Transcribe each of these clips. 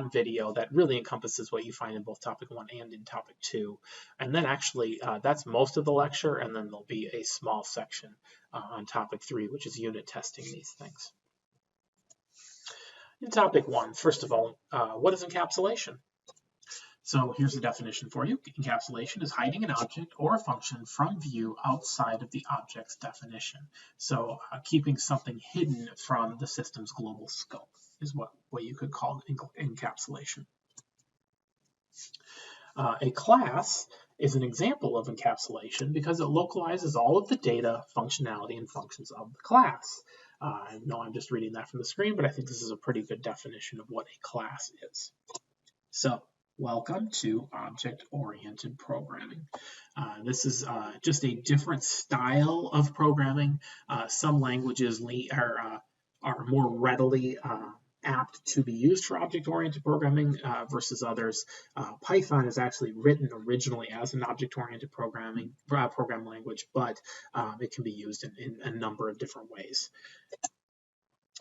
one video that really encompasses what you find in both topic 1 and in topic 2. And then actually that's most of the lecture, and then there'll be a small section on topic 3, which is unit testing these things. In topic 1, first of all, what is encapsulation? So here's the definition for you. Encapsulation is hiding an object or a function from view outside of the object's definition. So keeping something hidden from the system's global scope is what you could call encapsulation. A class is an example of encapsulation because it localizes all of the data, functionality, and functions of the class. I know I'm just reading that from the screen, but I think this is a pretty good definition of what a class is. So, welcome to object-oriented programming. This is just a different style of programming. Some languages are more readily apt to be used for object-oriented programming versus others. Python is actually written originally as an object-oriented program language, but it can be used in a number of different ways.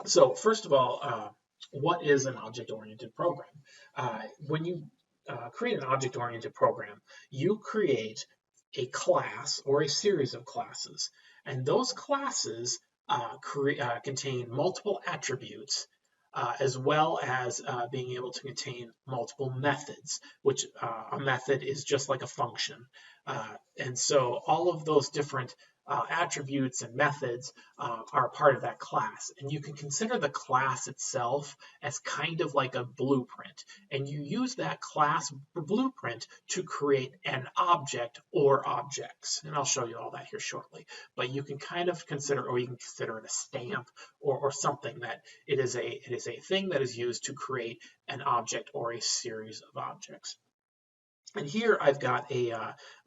So first of all, what is an object-oriented program? When you create an object-oriented program, you create a class or a series of classes, and those classes contain multiple attributes as well as being able to contain multiple methods, which a method is just like a function. And so all of those different attributes and methods are part of that class. And you can consider the class itself as kind of like a blueprint. And you use that class blueprint to create an object or objects. And I'll show you all that here shortly. But you can kind of consider, or you can consider it a stamp or something that it is a thing that is used to create an object or a series of objects. And here I've got a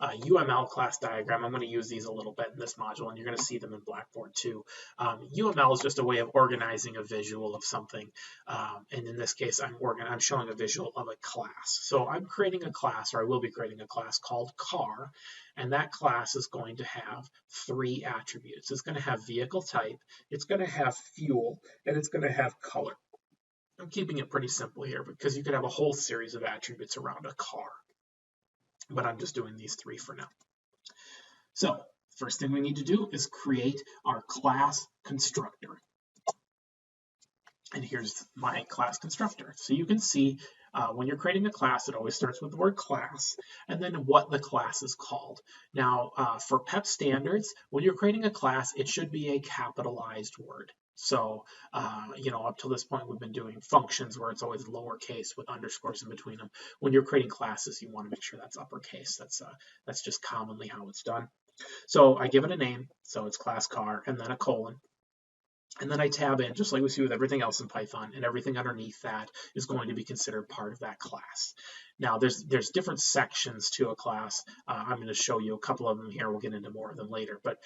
UML class diagram. I'm going to use these a little bit in this module, and you're going to see them in Blackboard too. UML is just a way of organizing a visual of something. And in this case, I'm showing a visual of a class. So I'm creating a class, or I will be creating a class called car. And that class is going to have 3 attributes. It's going to have vehicle type, it's going to have fuel, and it's going to have color. I'm keeping it pretty simple here because you could have a whole series of attributes around a car. But I'm just doing these 3 for now. So first thing we need to do is create our class constructor. And here's my class constructor. So you can see when you're creating a class, it always starts with the word class and then what the class is called. Now, for PEP standards, when you're creating a class, it should be a capitalized word. So, up to this point, we've been doing functions where it's always lowercase with underscores in between them. When you're creating classes, you want to make sure that's uppercase. That's just commonly how it's done. So I give it a name, so it's class car, and then a colon. And then I tab in, just like we see with everything else in Python, and everything underneath that is going to be considered part of that class. Now, there's different sections to a class. I'm going to show you a couple of them here. We'll get into more of them later. But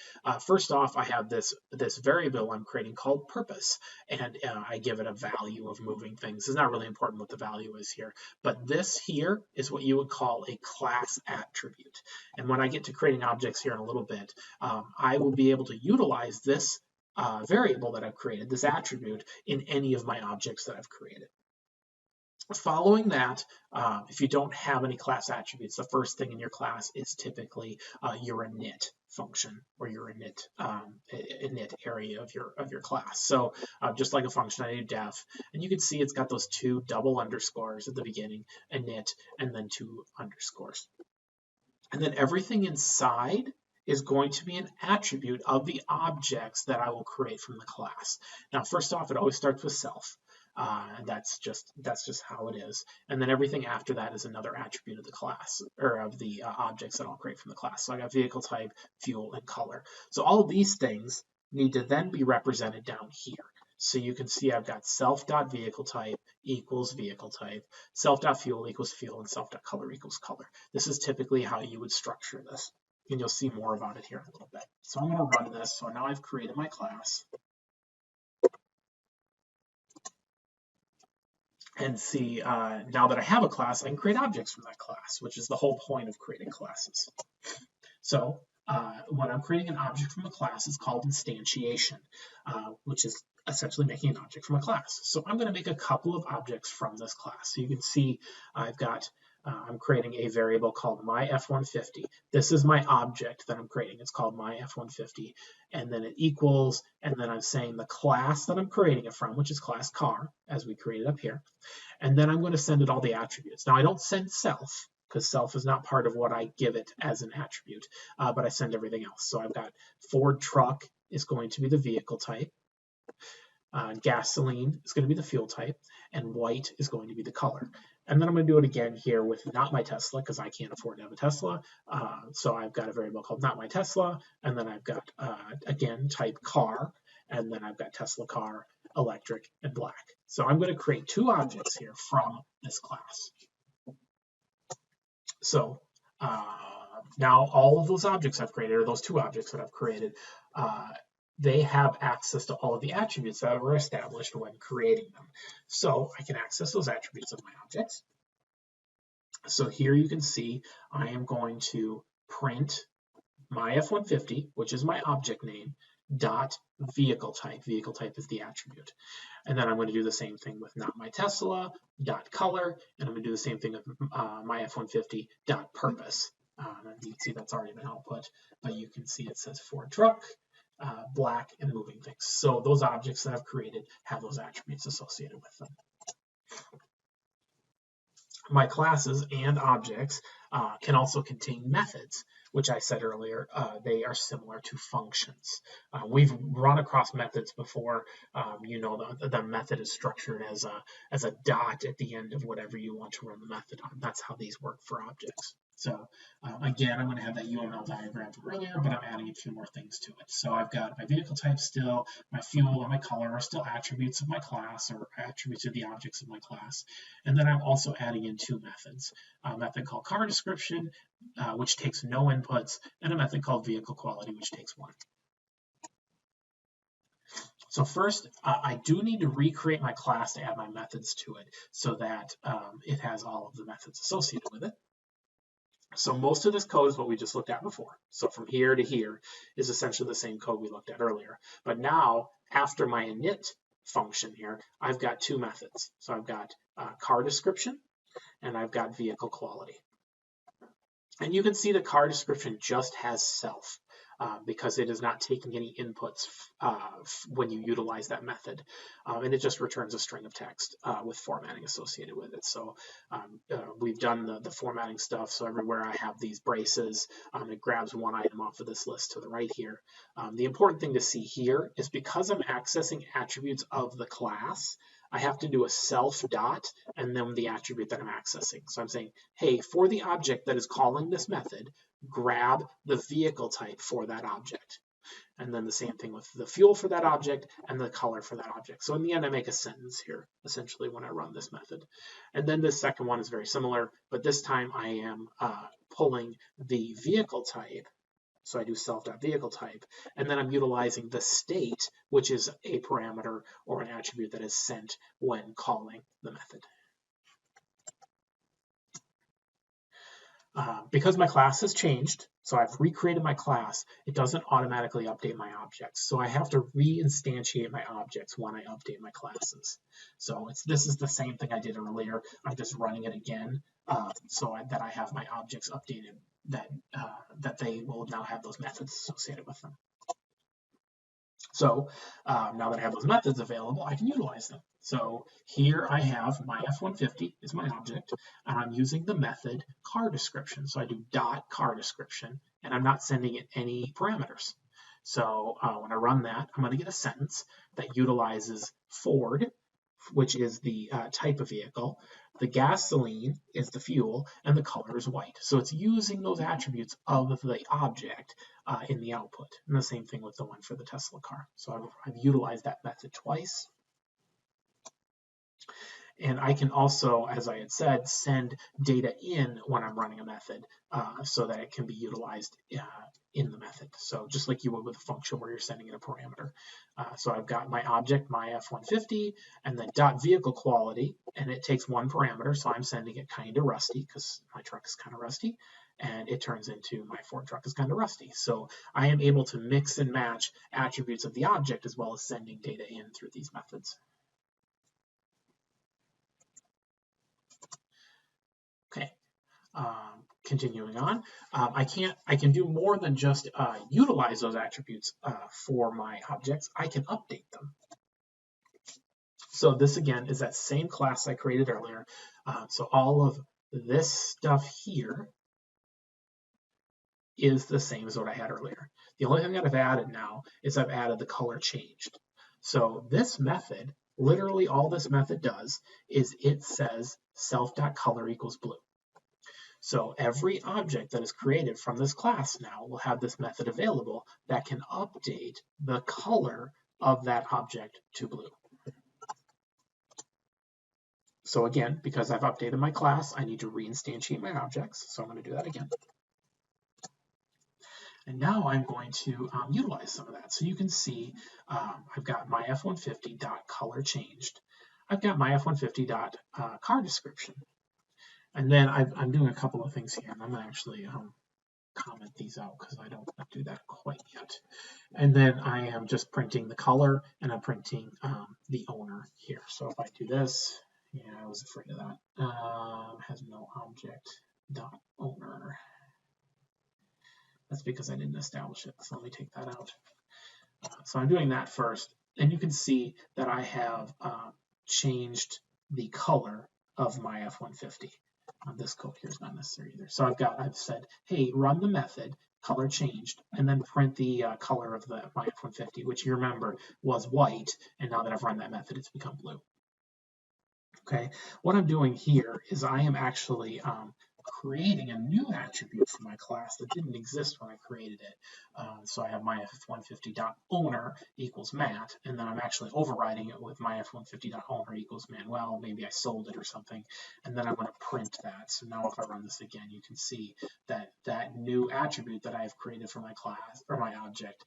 first off, I have this variable I'm creating called purpose, and I give it a value of moving things. It's not really important what the value is here, but this here is what you would call a class attribute. And when I get to creating objects here in a little bit, I will be able to utilize this variable that I've created, this attribute, in any of my objects that I've created. Following that, if you don't have any class attributes, the first thing in your class is typically your init function or your init area of your class. So just like a function, I do def, and you can see it's got those 2 double underscores at the beginning, init, and then 2 underscores. And then everything inside is going to be an attribute of the objects that I will create from the class. Now, first off, it always starts with self. That's just how it is. And then everything after that is another attribute of the class, or of the objects that I'll create from the class. So I got vehicle type, fuel, and color. So all of these things need to then be represented down here. So you can see I've got self.vehicleType equals vehicle type, self.fuel equals fuel, and self.color equals color. This is typically how you would structure this. And you'll see more about it here in a little bit. So I'm going to run this. So now I've created my class. And see, now that I have a class, I can create objects from that class, which is the whole point of creating classes. So when I'm creating an object from a class, it's called instantiation, which is essentially making an object from a class. So I'm going to make a couple of objects from this class. So you can see I'm creating a variable called myF150. This is my object that I'm creating. It's called myF150, and then it equals, and then I'm saying the class that I'm creating it from, which is class car, as we created up here. And then I'm going to send it all the attributes. Now I don't send self, because self is not part of what I give it as an attribute, but I send everything else. So I've got Ford truck is going to be the vehicle type. Gasoline is going to be the fuel type, and white is going to be the color. And then I'm going to do it again here with not my Tesla, because I can't afford to have a Tesla. So I've got a variable called not my Tesla, and then I've got, again, type car, and then I've got Tesla car, electric, and black. So I'm going to create two objects here from this class. So now all of those objects I've created, or those two objects that I've created, they have access to all of the attributes that were established when creating them. So I can access those attributes of my objects. So here you can see I am going to print my F-150, which is my object name, dot vehicle type. Vehicle type is the attribute. And then I'm going to do the same thing with not my Tesla, dot color, and I'm going to do the same thing with my F-150, dot purpose. You can see that's already been output, but you can see it says Ford truck, black, and moving things. So those objects that I've created have those attributes associated with them. My classes and objects can also contain methods, which I said earlier, they are similar to functions. We've run across methods before. You know, the method is structured as a dot at the end of whatever you want to run the method on. That's how these work for objects. So again, I'm going to have that UML diagram from earlier, but I'm adding a few more things to it. So I've got my vehicle type still, my fuel and my color are still attributes of my class, or attributes of the objects of my class. And then I'm also adding in two methods, a method called car description, which takes no inputs, and a method called vehicle quality, which takes one. So first, I do need to recreate my class to add my methods to it so that it has all of the methods associated with it. So most of this code is what we just looked at before. So from here to here is essentially the same code we looked at earlier. But now, after my init function here, I've got two methods. So I've got car description, and I've got vehicle quality. And you can see the car description just has self, because it is not taking any inputs when you utilize that method. And it just returns a string of text with formatting associated with it. So we've done the formatting stuff. So everywhere I have these braces, it grabs one item off of this list to the right here. The important thing to see here is because I'm accessing attributes of the class, I have to do a self dot and then the attribute that I'm accessing. So I'm saying, hey, for the object that is calling this method, grab the vehicle type for that object. And then the same thing with the fuel for that object and the color for that object. So in the end, I make a sentence here, essentially, when I run this method. And then the second one is very similar, but this time I am pulling the vehicle type. So I do self.vehicle type, and then I'm utilizing the state, which is a parameter or an attribute that is sent when calling the method. Because my class has changed, so I've recreated my class, it doesn't automatically update my objects. So I have to reinstantiate my objects when I update my classes. So this is the same thing I did earlier. I'm just running it again so that I have my objects updated, that they will now have those methods associated with them. So now that I have those methods available, I can utilize them. So here I have my F-150 is my object, and I'm using the method car description. So I do dot car description, and I'm not sending it any parameters. So when I run that, I'm going to get a sentence that utilizes Ford, which is the type of vehicle, the gasoline is the fuel, and the color is white. So it's using those attributes of the object in the output. And the same thing with the one for the Tesla car. So I've utilized that method twice. And I can also, as I had said, send data in when I'm running a method so that it can be utilized in the method. So just like you would with a function where you're sending in a parameter. So I've got my object, my F-150, and then .vehicle quality, and it takes one parameter, so I'm sending it kind of rusty because my truck is kind of rusty, and it turns into my Ford truck is kind of rusty. So I am able to mix and match attributes of the object as well as sending data in through these methods. Okay. Continuing on, I can do more than just utilize those attributes for my objects. I can update them. So this again is that same class I created earlier. So all of this stuff here is the same as what I had earlier. The only thing that I've added now is I've added the color changed. So this method, literally all this method does is it says self.color equals blue. So every object that is created from this class now will have this method available that can update the color of that object to blue. So again, because I've updated my class, I need to reinstantiate my objects. So I'm going to do that again. And now I'm going to utilize some of that. So you can see I've got my F-150.color changed. I've got my F-150. Car description. And then I'm doing a couple of things here, and I'm going to actually comment these out because I don't do that quite yet. And then I am just printing the color, and I'm printing the owner here. So if I do this, yeah, I was afraid of that. Has no object dot owner. That's because I didn't establish it. So let me take that out. So I'm doing that first, and you can see that I have changed the color of my F-150. This code here is not necessary either. So I've said, hey, run the method, color changed, and then print the color of my F-150, which you remember was white, and now that I've run that method, it's become blue. Okay, what I'm doing here is I am actually creating a new attribute for my class that didn't exist when I created it. So I have my F-150.owner equals Matt, and then I'm actually overriding it with my F-150.owner equals Manuel. Maybe I sold it or something, and then I'm going to print that. So now if I run this again, you can see that that new attribute that I've created for my class or my object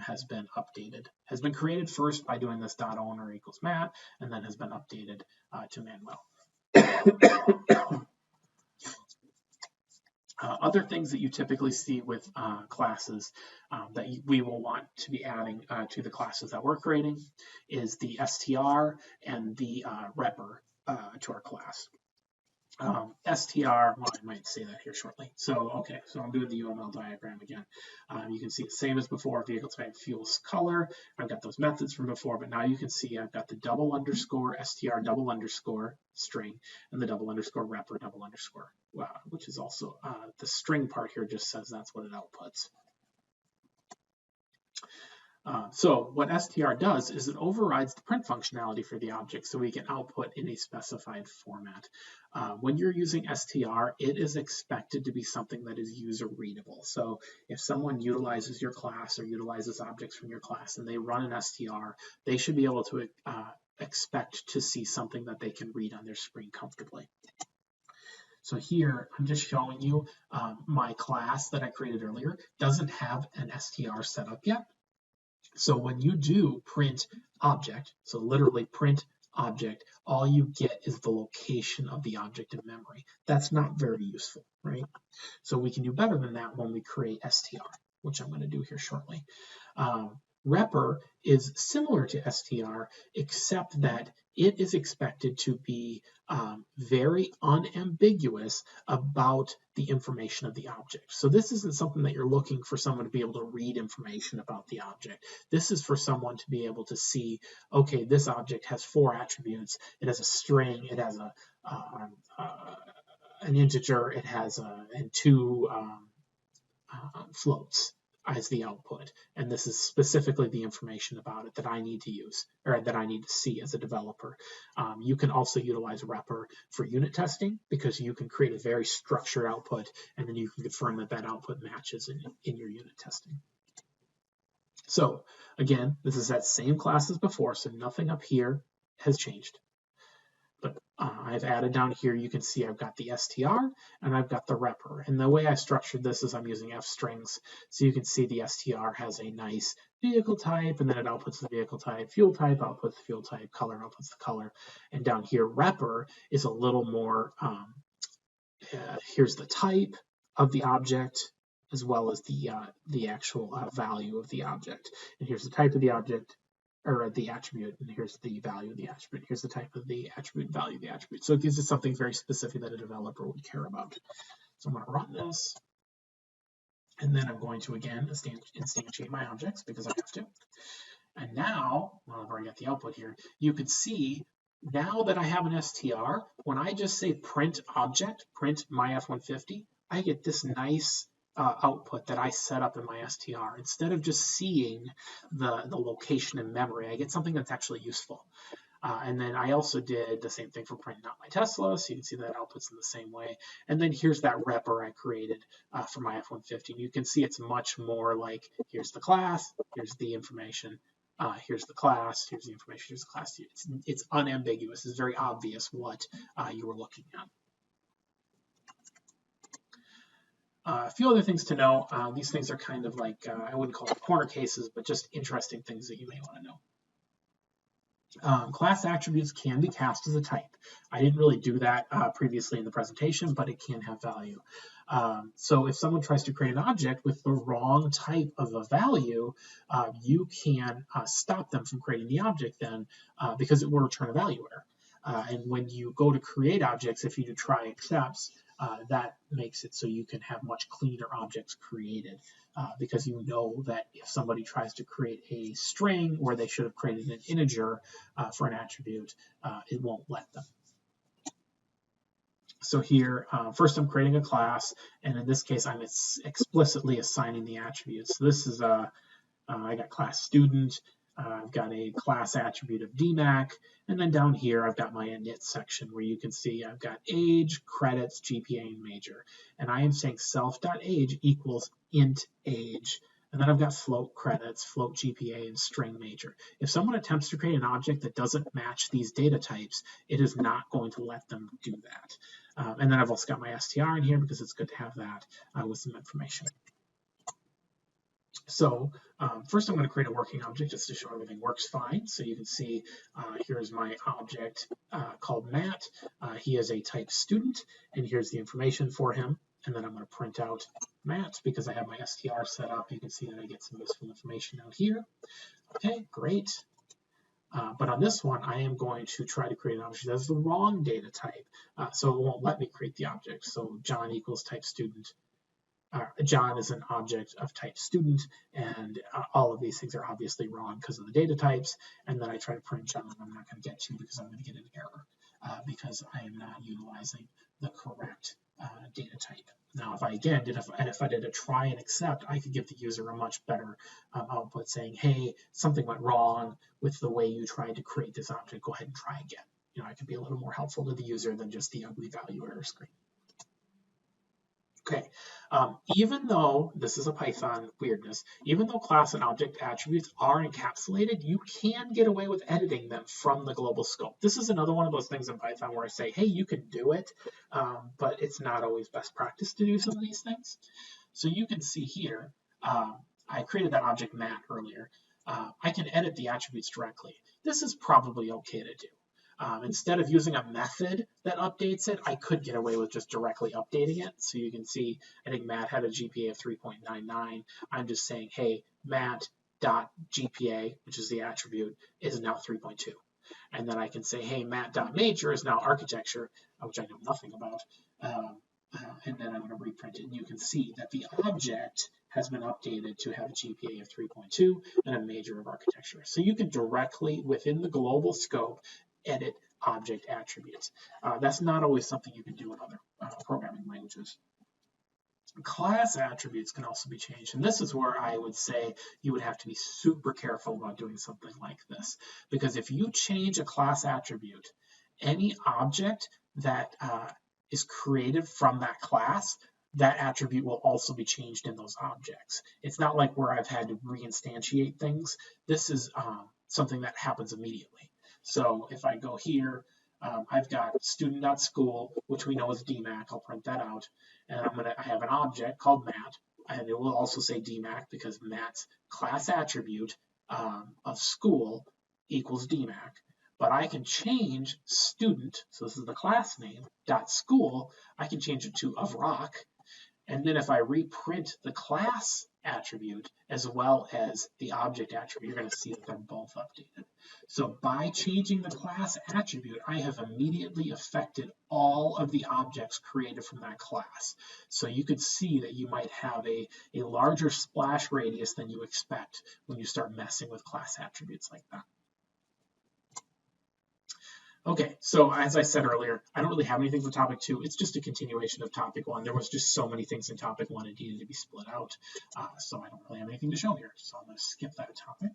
has been updated. Has been created first by doing this .owner equals Matt, and then has been updated to Manuel. Other things that you typically see with classes that we will want to be adding to the classes that we're creating is the str and the repr to our class. Str, well, I might say that here shortly. So, okay, so I'm doing the UML diagram again. You can see the same as before, vehicle type, fuels, color. I've got those methods from before, but now you can see I've got the double underscore str double underscore string and the double underscore repr double underscore, which is also the string part here just says that's what it outputs. So what str does is it overrides the print functionality for the object so we can output in a specified format. When you're using str, it is expected to be something that is user readable. So if someone utilizes your class or utilizes objects from your class and they run an str, they should be able to expect to see something that they can read on their screen comfortably. So here, I'm just showing you my class that I created earlier doesn't have an str set up yet. So when you do print object, so literally print object, all you get is the location of the object in memory. That's not very useful, right? So we can do better than that when we create str, which I'm going to do here shortly. Repr is similar to str, except that it is expected to be very unambiguous about the information of the object. So this isn't something that you're looking for someone to be able to read information about the object. This is for someone to be able to see, okay, this object has 4 attributes. It has a string, it has an integer, it has and 2 floats as the output, and this is specifically the information about it that I need to use or that I need to see as a developer. You can also utilize repr for unit testing because you can create a very structured output and then you can confirm that that output matches in your unit testing. So again, this is that same class as before, so nothing up here has changed. But I've added down here, you can see I've got the str and I've got the repr. And the way I structured this is I'm using f strings. So you can see the str has a nice vehicle type, and then it outputs the vehicle type, fuel type outputs the fuel type, color outputs the color. And down here, repr is a little more, here's the type of the object as well as the actual value of the object. And here's the type of the object, or the attribute, and here's the value of the attribute. Here's the type of the attribute, value of the attribute. So it gives us something very specific that a developer would care about. So I'm going to run this, and then I'm going to, again, instantiate my objects because I have to. And now, well, I've already got the output here, you could see now that I have an str, when I just say print object, print my F-150, I get this nice output that I set up in my str. Instead of just seeing the location in memory, I get something that's actually useful. And then I also did the same thing for print not my Tesla, so you can see that outputs in the same way. And then here's that repr I created for my F-150. You can see it's much more like, here's the class, here's the information, here's the class, here's the information, here's the class. It's unambiguous. It's very obvious what you were looking at. A few other things to know. These things are kind of like, I wouldn't call them corner cases, but just interesting things that you may want to know. Class attributes can be cast as a type. I didn't really do that previously in the presentation, but it can have value. So if someone tries to create an object with the wrong type of a value, you can stop them from creating the object then because it will return a value error. And when you go to create objects, if you do try excepts, that makes it so you can have much cleaner objects created because you know that if somebody tries to create a string where they should have created an integer for an attribute, it won't let them. So here, first I'm creating a class, and in this case, I'm explicitly assigning the attributes. So this is I got class student, I've got a class attribute of DMACC, and then down here I've got my init section where you can see I've got age, credits, GPA, and major. And I am saying self.age equals int age. And then I've got float credits, float GPA, and string major. If someone attempts to create an object that doesn't match these data types, it is not going to let them do that. And then I've also got my str in here because it's good to have that with some information. So first I'm going to create a working object just to show everything works fine. So you can see here's my object called Matt. He is a type student, and here's the information for him. And then I'm going to print out Matt because I have my str set up. You can see that I get some useful information out here. Okay, great. But on this one, I am going to try to create an object that has the wrong data type. So it won't let me create the object. So John equals type student. John is an object of type student, and all of these things are obviously wrong because of the data types. And then I try to print John, I'm not going to get to because I'm going to get an error because I am not utilizing the correct data type. Now, if I did a try and accept, I could give the user a much better output saying, hey, something went wrong with the way you tried to create this object. Go ahead and try again. You know, I could be a little more helpful to the user than just the ugly value error screen. Okay, even though this is a Python weirdness, even though class and object attributes are encapsulated, you can get away with editing them from the global scope. This is another one of those things in Python where I say, hey, you can do it, but it's not always best practice to do some of these things. So you can see here, I created that object Matt earlier. I can edit the attributes directly. This is probably okay to do. Instead of using a method that updates it, I could get away with just directly updating it. So you can see, I think Matt had a GPA of 3.99. I'm just saying, hey, Matt.GPA, which is the attribute, is now 3.2. And then I can say, hey, Matt.Major is now architecture, which I know nothing about. And then I'm going to reprint it. And you can see that the object has been updated to have a GPA of 3.2 and a major of architecture. So you can directly, within the global scope, edit object attributes. That's not always something you can do in other programming languages. Class attributes can also be changed, and this is where I would say you would have to be super careful about doing something like this, because if you change a class attribute, any object that is created from that class, that attribute will also be changed in those objects. It's not like where I've had to reinstantiate things. This is something that happens immediately. So if I go here, I've got student.school, which we know is DMACC. I'll print that out. And I have an object called Matt, and it will also say DMACC because Matt's class attribute of school equals DMACC. But I can change student, so this is the class name, .school, I can change it to of rock. And then if I reprint the class attribute as well as the object attribute, you're going to see that they're both updated. So by changing the class attribute, I have immediately affected all of the objects created from that class. So you could see that you might have a larger splash radius than you expect when you start messing with class attributes like that. Okay, so as I said earlier, I don't really have anything for topic 2. It's just a continuation of topic 1. There was just so many things in topic 1 it needed to be split out. So I don't really have anything to show here. So I'm going to skip that topic.